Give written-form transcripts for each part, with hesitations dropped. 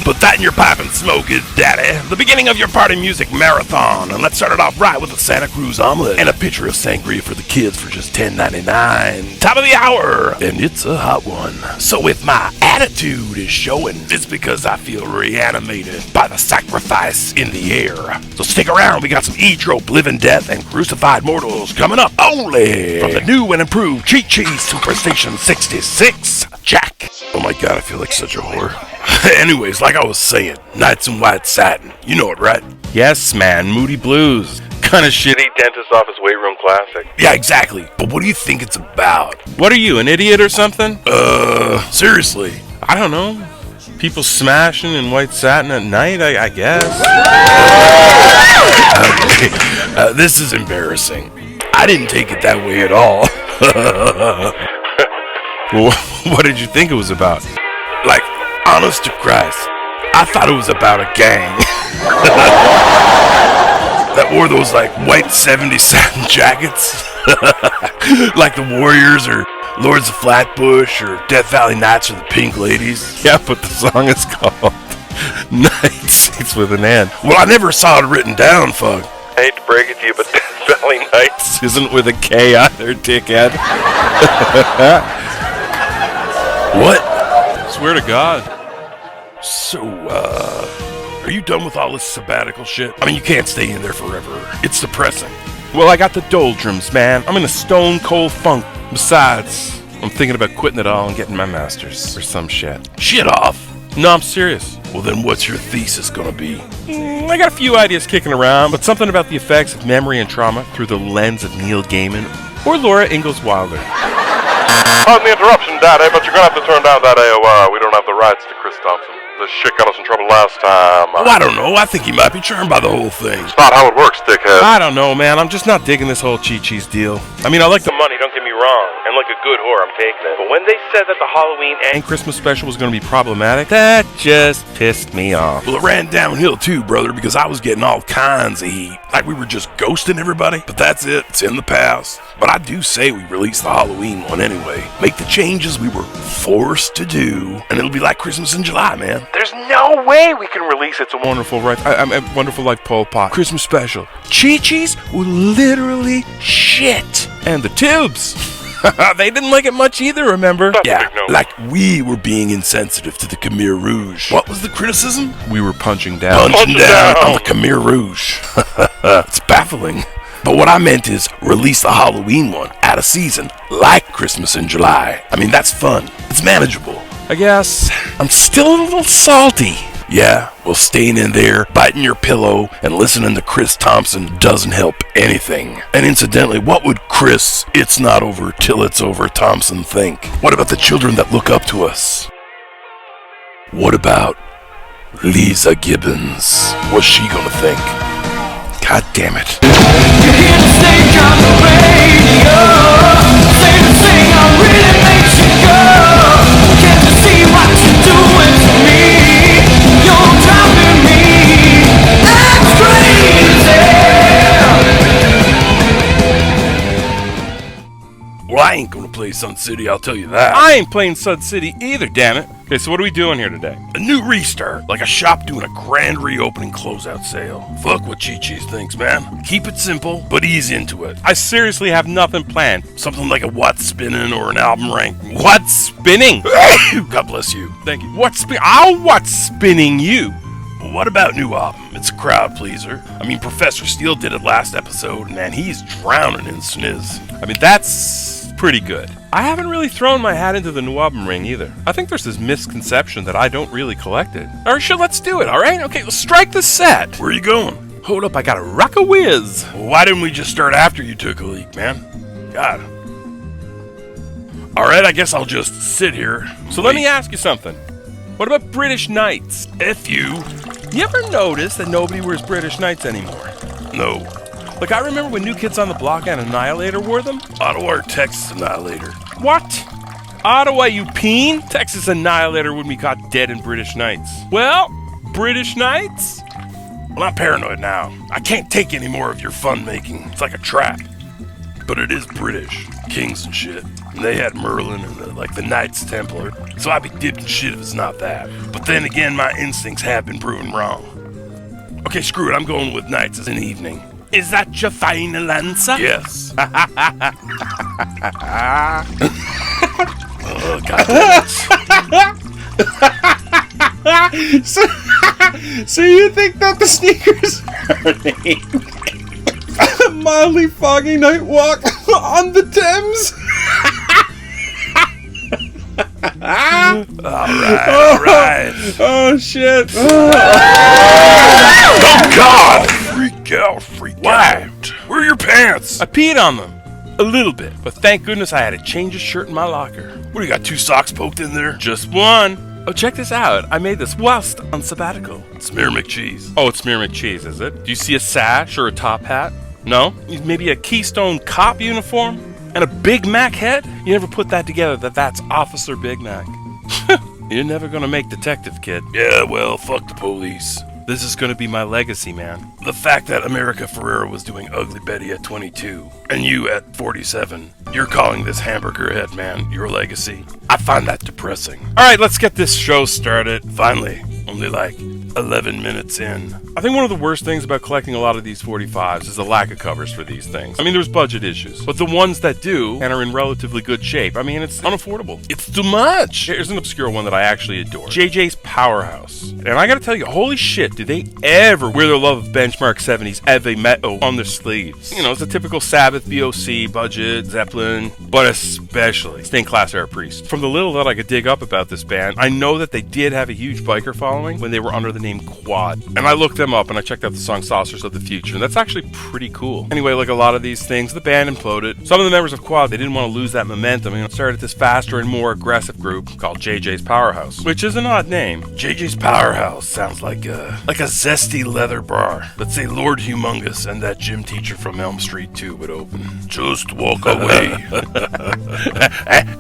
Put that in your pipe and smoke it, daddy. The beginning of your party music marathon. And let's start it off right with a Santa Cruz omelet and a pitcher of sangria for the kids for just $10.99. Top of the hour, and it's a hot one. So if my attitude is showing, it's because I feel reanimated by the sacrifice in the air. So stick around, we got some E-Trope, Living Death, and Crucified Mortals coming up only from the new and improved Cheat Cheese Superstation 66. Jack. Oh my god, I feel like such a whore. Anyways, like I was saying, Nights in White Satin. You know it, right? Yes, man. Moody Blues. Kind of shitty dentist office weight room classic. Yeah, exactly. But what do you think it's about? What are you, an idiot or something? Seriously. I don't know. People smashing in white satin at night, I guess. Okay. This is embarrassing. I didn't take it that way at all. Well, what did you think it was about? Like, honest to Christ, I thought it was about a gang that wore those, like, white 70s satin jackets. Like the Warriors or Lords of Flatbush or Death Valley Knights or the Pink Ladies. Yeah, but the song is called Nights. It's with an N. Well, I never saw it written down, fuck. I hate to break it to you, but Death Valley Knights isn't with a K either, dickhead. What? Swear to God. So, are you done with all this sabbatical shit? I mean, you can't stay in there forever. It's depressing. Well, I got the doldrums, man. I'm in a stone cold funk. Besides, I'm thinking about quitting it all and getting my master's or some shit. Shit off. No, I'm serious. Well, then what's your thesis gonna be? I got a few ideas kicking around, but something about the effects of memory and trauma through the lens of Neil Gaiman or Laura Ingalls Wilder. Pardon the interruption, Daddy, but you're gonna have to turn down that AOR. We don't have the rights to Chris Thompson. This shit got us in trouble last time. Oh, I don't know. I think he might be charmed by the whole thing. It's not how it works, dickhead. I don't know, man. I'm just not digging this whole Cheat Cheese deal. I mean, I like the money, don't get me wrong. And like a good whore, I'm taking it. But when they said that the Halloween and Christmas special was going to be problematic, that just pissed me off. Well, it ran downhill too, brother, because I was getting all kinds of heat. Like we were just ghosting everybody. But that's it. It's in the past. But I do say we release the Halloween one anyway. Make the changes we were forced to do, and it'll be like Christmas in July, man. There's no way we can release It's a Wonderful Life. Wonderful Life Pol Pot Christmas special. Cheat Cheese were literally shit. And the tubes. They didn't like it much either, remember? Yeah, like we were being insensitive to the Khmer Rouge. What was the criticism? We were punching down. Punching down on the Khmer Rouge. It's baffling. But what I meant is release the Halloween one out of season, like Christmas in July. I mean, that's fun. It's manageable. I guess. I'm still a little salty. Yeah, well, staying in there, biting your pillow, and listening to Chris Thompson doesn't help anything. And incidentally, what would Chris, It's Not Over Till It's Over Thompson think? What about the children that look up to us? What about Lisa Gibbons? What's she gonna think? God damn it. You hear the snake on the radio, say the thing I really makes you go. Can't you see what you're doing to me? You're driving me, that's crazy. Well, I ain't gonna play Sun City, I'll tell you that. I ain't playing Sun City either, damn it. Okay, so what are we doing here today? A new restart, like a shop doing a grand reopening closeout sale. Fuck what Cheat Cheese thinks, man. Keep it simple, but ease into it. I seriously have nothing planned. Something like a What's Spinning or an album rank. What's spinning? God bless you. Thank you. What's spinning you? Well, what about NWOBHM? It's a crowd pleaser. I mean, Professor Steele did it last episode, and man, he's drowning in sniz. I mean, that's pretty good. I haven't really thrown my hat into the NWOBHM ring either. I think there's this misconception that I don't really collect it. Alright, sure, let's do it, alright? Okay, let's strike the set. Where are you going? Hold up, I gotta rock a whiz. Well, why didn't we just start after you took a leak, man? God. Alright, I guess I'll just sit here. So let me ask you something. What about British Knights? F you. You ever notice that nobody wears British Knights anymore? No. Like, I remember when New Kids on the Block and Annihilator wore them. Ottawa or Texas Annihilator. What? Ottawa, you peen? Texas Annihilator wouldn't be caught dead in British Knights. Well, British Knights? Well, I'm paranoid now. I can't take any more of your fun making. It's like a trap. but it is British. Kings and shit. And they had Merlin and the Knights Templar. So I'd be dipped in shit if it's not that. But then again, my instincts have been proven wrong. Okay, screw it. I'm going with Knights as an evening. Is that your final answer? Yes. Oh, God damn it. So you think that the sneakers are named a mildly foggy night walk on the Thames? Alright. Oh shit. Oh, God! Freak out. Why? Where are your pants? I peed on them. A little bit, but thank goodness I had a change of shirt in my locker. What, do you got 2 socks poked in there? Just one. Oh, check this out. I made this whilst on sabbatical. Smear McCheese. Oh, it's Smear McCheese, is it? Do you see a sash or a top hat? No? Maybe a Keystone Cop uniform? And a Big Mac head? You never put that together that's Officer Big Mac. You're never gonna make detective, kid. Yeah, well, fuck the police. This is gonna be my legacy, man. The fact that America Ferrera was doing Ugly Betty at 22, and you at 47, you're calling this hamburger head man your legacy. I find that depressing. Alright, let's get this show started. Finally, only like 11 minutes in. I think one of the worst things about collecting a lot of these 45s is the lack of covers for these things. I mean, there's budget issues, but the ones that do and are in relatively good shape, I mean, it's unaffordable. It's too much. Here's an obscure one that I actually adore. JJ's Powerhouse. And I gotta tell you, holy shit, do they ever wear their love of benchmark 70s heavy metal on their sleeves. You know, it's a typical Sabbath, BOC, Budget, Zeppelin, but especially Stained Class Air Priest. From the little that I could dig up about this band, I know that they did have a huge biker following when they were under the name Quad. And I looked them up and I checked out the song Saucers of the Future, and that's actually pretty cool. Anyway, like a lot of these things, the band imploded. Some of the members of Quad, they didn't want to lose that momentum and started this faster and more aggressive group called JJ's Powerhouse, which is an odd name. JJ's Powerhouse sounds like a zesty leather bar. Let's say Lord Humongous and that gym teacher from Elm Street 2 would open. Just walk away.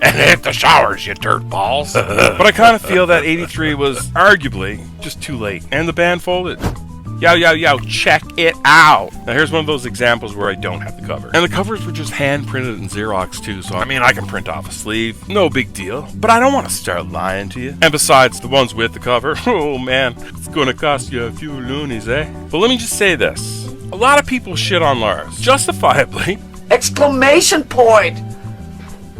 And hit the showers, you dirt balls. But I kind of feel that 83 was arguably just too late, and the band folded. Yo, check it out. Now here's one of those examples where I don't have the cover. And the covers were just hand printed in Xerox too, so I mean I can print off a sleeve, no big deal. But I don't want to start lying to you. And besides, the ones with the cover, oh man, it's gonna cost you a few loonies, eh? But let me just say this. A lot of people shit on Lars, justifiably. Exclamation point!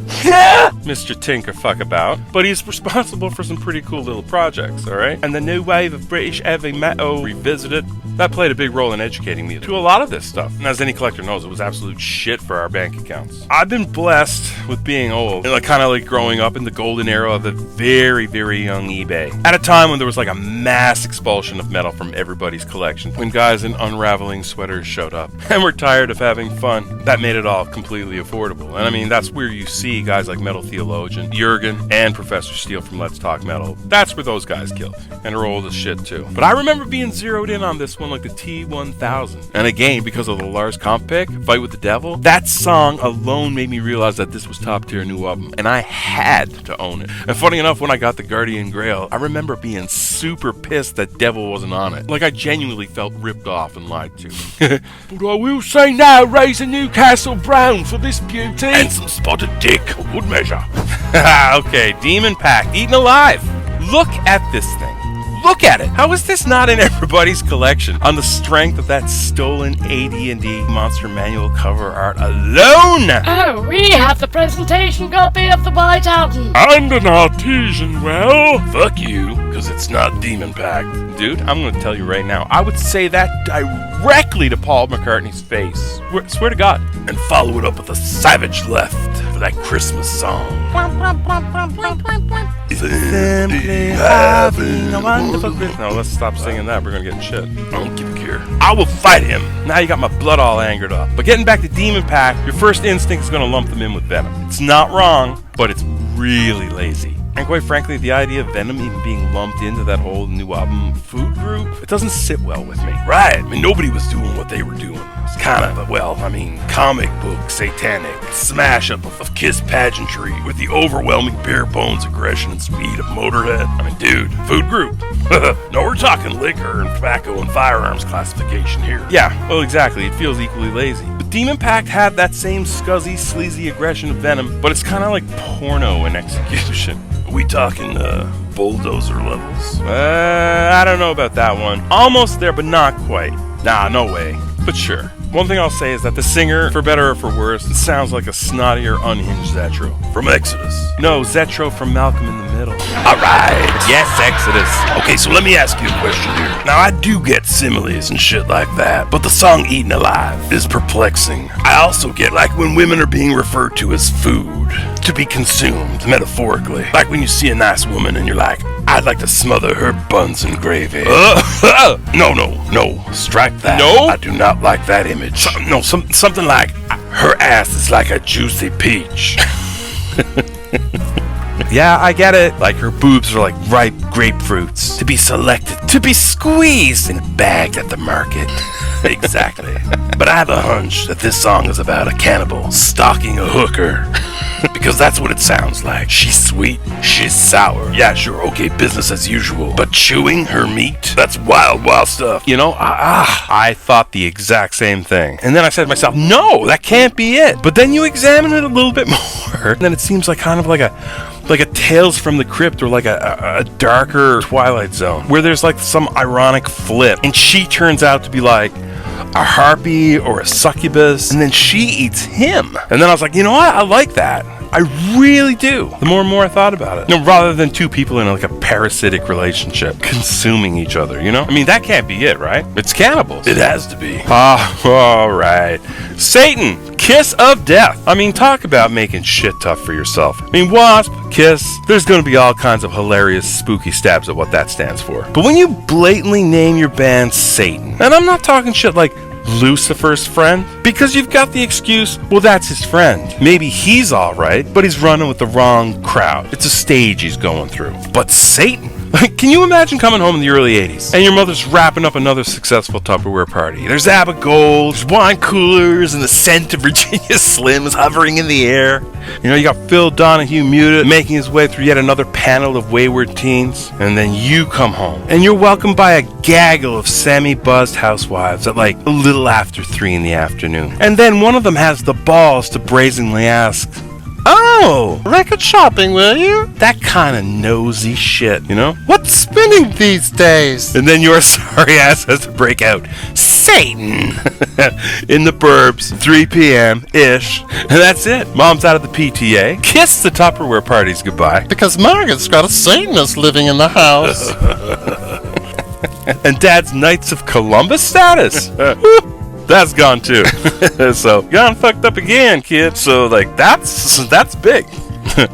Mr. Tinker Fuckabout, but he's responsible for some pretty cool little projects, alright? And the new wave of British heavy metal revisited, that played a big role in educating me to a lot of this stuff. And as any collector knows, it was absolute shit for our bank accounts. I've been blessed with being old, and kind of like growing up in the golden era of the very, very young eBay. At a time when there was like a mass expulsion of metal from everybody's collection, when guys in unraveling sweaters showed up, and were tired of having fun, that made it all completely affordable. And I mean, that's where you see guys like Metal Theologian, Jurgen, and Professor Steele from Let's Talk Metal. That's where those guys killed, and are old as shit too. But I remember being zeroed in on this one like the T-1000. And again, because of the Lars comp pick, Fight with the Devil, that song alone made me realize that this was top tier NWOBHM, and I had to own it. And funny enough, when I got the Guardian Grail, I remember being super pissed that Devil wasn't on it. Like I genuinely felt ripped off and lied to. But I will say now, raise a Newcastle Brown for this beauty. And some spotted dick. Good measure. Okay, Demon Pact, eaten alive. Look at this thing. Look at it. How is this not in everybody's collection? On the strength of that stolen AD&D Monster Manual cover art alone. Oh, we have the presentation copy of the White Album. And an artesian well. Fuck you, because it's not Demon Pact. Dude, I'm going to tell you right now, I would say that directly to Paul McCartney face. Swear to God. And follow it up with a savage left for that Christmas song. Simply having a wonderful Christmas. No, let's stop singing that. We're going to get in shit. I don't give a care. I will fight him. Now you got my blood all angered up. But getting back to Demon Pact, your first instinct is going to lump them in with Venom. It's not wrong, but it's really lazy. And quite frankly, the idea of Venom even being lumped into that whole NWOBHM food group, it doesn't sit well with me. Right. I mean, nobody was doing what they were doing. It's kind of comic book, satanic smash up of Kiss pageantry with the overwhelming bare bones aggression and speed of Motorhead. I mean, dude, food group. No, we're talking liquor and tobacco and firearms classification here. Yeah, well, exactly. It feels equally lazy. But Demon Pact had that same scuzzy, sleazy aggression of Venom, but it's kind of like porno in execution. Are we talking, bulldozer levels? I don't know about that one. Almost there, but not quite. Nah, no way. But sure. One thing I'll say is that the singer, for better or for worse, sounds like a snottier, unhinged Zetro. From Exodus. No, Zetro from Malcolm in the Middle. Alright. Yes, Exodus. Okay, so let me ask you a question here. Now, I do get similes and shit like that, but the song Eaten Alive is perplexing. I also get, like, when women are being referred to as food, to be consumed, metaphorically. Like when you see a nice woman and you're like, I'd like to smother her buns in gravy. No, strike that. No? I do not like that image. Something like, her ass is like a juicy peach. Yeah, I get it. Like her boobs are like ripe grapefruits. To be selected, to be squeezed and bagged at the market. Exactly. But I have a hunch that this song is about a cannibal stalking a hooker. Because that's what it sounds like. She's sweet, she's sour. Yeah, sure, okay, business as usual. But chewing her meat? That's wild, wild stuff. You know, I thought the exact same thing. And then I said to myself, no, that can't be it. But then you examine it a little bit more, and then it seems like kind of like a Tales from the Crypt or like a darker Twilight Zone, where there's like some ironic flip, and she turns out to be like a harpy or a succubus, and then she eats him. And then I was like, you know what? I like that. I really do. The more and more I thought about it. No, rather than two people in like a parasitic relationship consuming each other, you know? I mean, that can't be it, right? It's cannibals. It has to be. All right. Satan, kiss of death. I mean, talk about making shit tough for yourself. I mean, wasp, kiss, there's gonna be all kinds of hilarious, spooky stabs at what that stands for. But when you blatantly name your band Satan, and I'm not talking shit like Lucifer's friend, because you've got the excuse, well, that's his friend. Maybe he's alright, but he's running with the wrong crowd. It's a stage he's going through. But Satan? Like, can you imagine coming home in the early 80s and your mother's wrapping up another successful Tupperware party? There's ABBA Gold, there's wine coolers, and the scent of Virginia Slims hovering in the air. You know, you got Phil Donahue muted, making his way through yet another panel of wayward teens. And then you come home, and you're welcomed by a gaggle of semi-buzzed housewives at like a little after 3 in the afternoon. And then one of them has the balls to brazenly ask, "Oh, record shopping, will you?" That kind of nosy shit, you know? What's spinning these days? And then your sorry ass has to break out, "Satan!" in the burbs, 3 p.m.-ish. And that's it. Mom's out of the PTA. Kiss the Tupperware parties goodbye. Because Margaret's got a Satanist living in the house. And Dad's Knights of Columbus status. That's gone too. So, gone fucked up again, kid. So, like, that's big.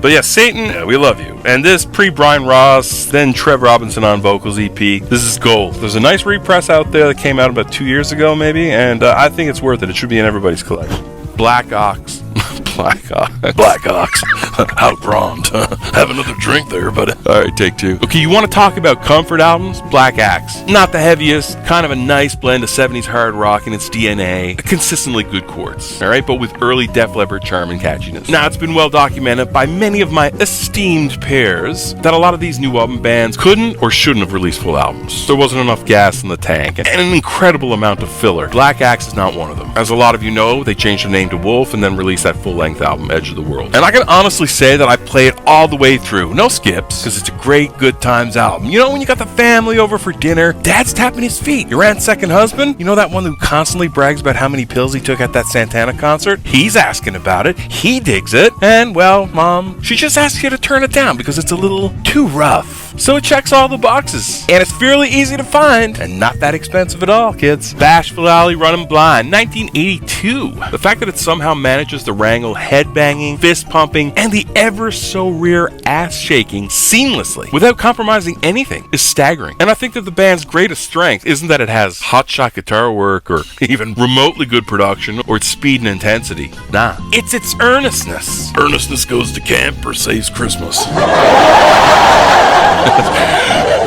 But yeah, Satan, yeah, we love you. And this pre-Brian Ross, then Trev Robinson on vocals EP, this is gold. There's a nice repress out there that came out about 2 years ago, maybe, and I think it's worth it. It should be in everybody's collection. Black Ox. Black Ox. Outgrond. Have another drink there, buddy. Alright, take 2. Okay, you want to talk about comfort albums? Black Axe. Not the heaviest, kind of a nice blend of 70s hard rock in its DNA. Consistently good chords, alright, but with early Def Leppard charm and catchiness. Now, it's been well documented by many of my esteemed peers that a lot of these new album bands couldn't or shouldn't have released full albums. There wasn't enough gas in the tank, and an incredible amount of filler. Black Axe is not one of them. As a lot of you know, they changed their name to Wolf and then released that full-length album, Edge of the World. And I can honestly say that I play it all the way through. No skips, because it's a great good times album. You know, when you got the family over for dinner, Dad's tapping his feet. Your aunt's second husband, you know that one who constantly brags about how many pills he took at that Santana concert? He's asking about it. He digs it. And, well, Mom, she just asks you to turn it down because it's a little too rough. So it checks all the boxes. And it's fairly easy to find. And not that expensive at all, kids. Bashful Alley Running Blind, 1982. The fact that it somehow manages to wrangle head-banging, fist-pumping, and the ever-so-rare ass-shaking seamlessly without compromising anything is staggering. And I think that the band's greatest strength isn't that it has hotshot guitar work or even remotely good production or its speed and intensity. Nah, it's its earnestness. Earnestness goes to camp or saves Christmas.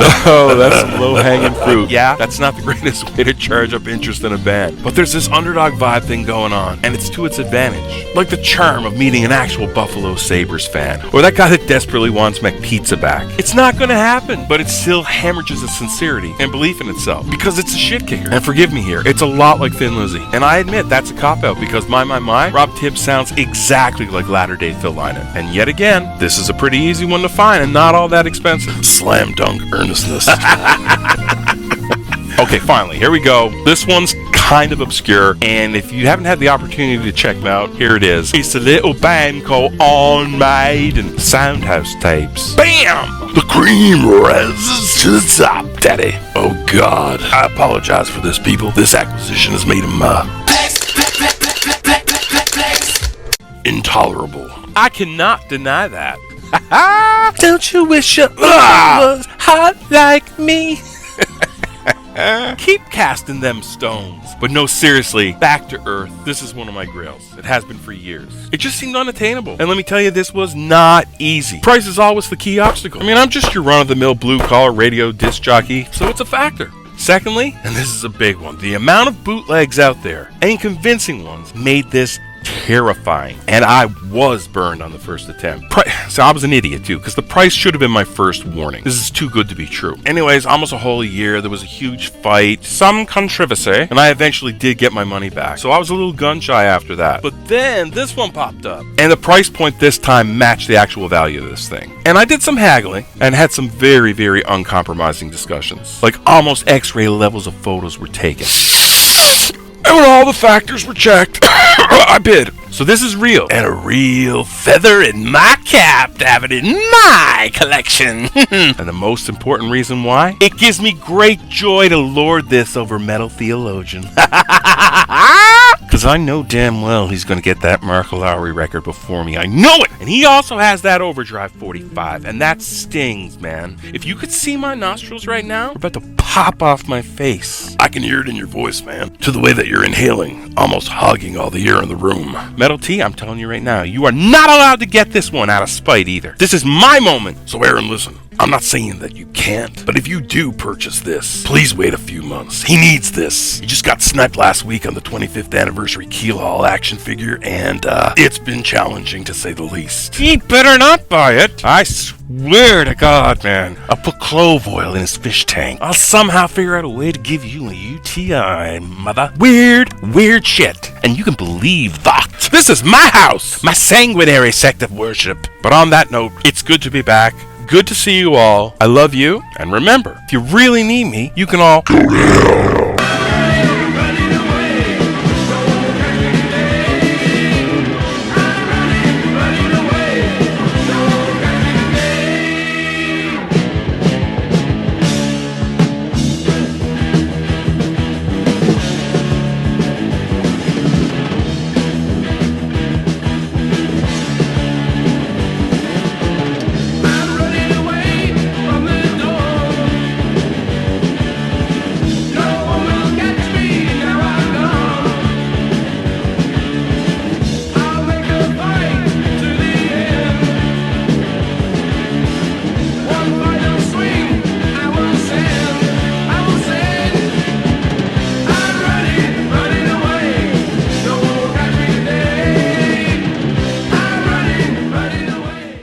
Oh, that's some low-hanging fruit. Yeah, that's not the greatest way to charge up interest in a band. But there's this underdog vibe thing going on, and it's to its advantage. Like the charm of meeting an actual Buffalo Sabres fan, or that guy that desperately wants McPizza back. It's not gonna happen, but it still hemorrhages its sincerity and belief in itself, because it's a shit kicker. And forgive me here, it's a lot like Thin Lizzy. And I admit, that's a cop-out, because my, Rob Tibbs sounds exactly like latter-day Phil Lynott. And yet again, this is a pretty easy one to find and not all that expensive. Slam dunk earnestness. Okay, finally, here we go. This one's kind of obscure, and if you haven't had the opportunity to check it out, here it is. It's a little band called On Maiden Soundhouse Tapes. Bam! The cream rises to the top, Daddy. Oh God, I apologize for this, people. This acquisition has made him intolerable. I cannot deny that. Don't you wish your love was hot like me? Keep casting them stones. But no, seriously, back to earth. This is one of my grails. It has been for years. It just seemed unattainable. And let me tell you, this was not easy. Price is always the key obstacle. I mean, I'm just your run-of-the-mill blue-collar radio disc jockey, so it's a factor. Secondly, and this is a big one, the amount of bootlegs out there, and convincing ones, made this terrifying. And I was burned on the first attempt. So I was an idiot too, because the price should have been my first warning. This is too good to be true. Anyways, almost a whole year, there was a huge fight, some controversy, and I eventually did get my money back. So I was a little gun shy after that. But then this one popped up, and the price point this time matched the actual value of this thing. And I did some haggling and had some very, very uncompromising discussions. Like almost X-ray levels of photos were taken. And when all the factors were checked, I bid. So this is real. And a real feather in my cap to have it in my collection. And the most important reason why? It gives me great joy to lord this over Metal Theologian. Because I know damn well he's going to get that Mark Lowry record before me. I know it! And he also has that Overdrive 45, and that stings, man. If you could see my nostrils right now, they're about to pop off my face. I can hear it in your voice, man. To the way that you're inhaling, almost hogging all the air in the room. Metal T, I'm telling you right now, you are not allowed to get this one out of spite either. This is my moment. So Aaron, listen. I'm not saying that you can't, but if you do purchase this, please wait a few months. He needs this. He just got sniped last week on the 25th anniversary Keel Hall action figure, and it's been challenging to say the least. He better not buy it. I swear to God, man. I'll put clove oil in his fish tank. I'll somehow figure out a way to give you a UTI, mother. Weird shit. And you can believe that. This is my house, my sanguinary sect of worship. But on that note, it's good to be back. Good to see you all. I love you. And remember, if you really need me, you can all go to hell.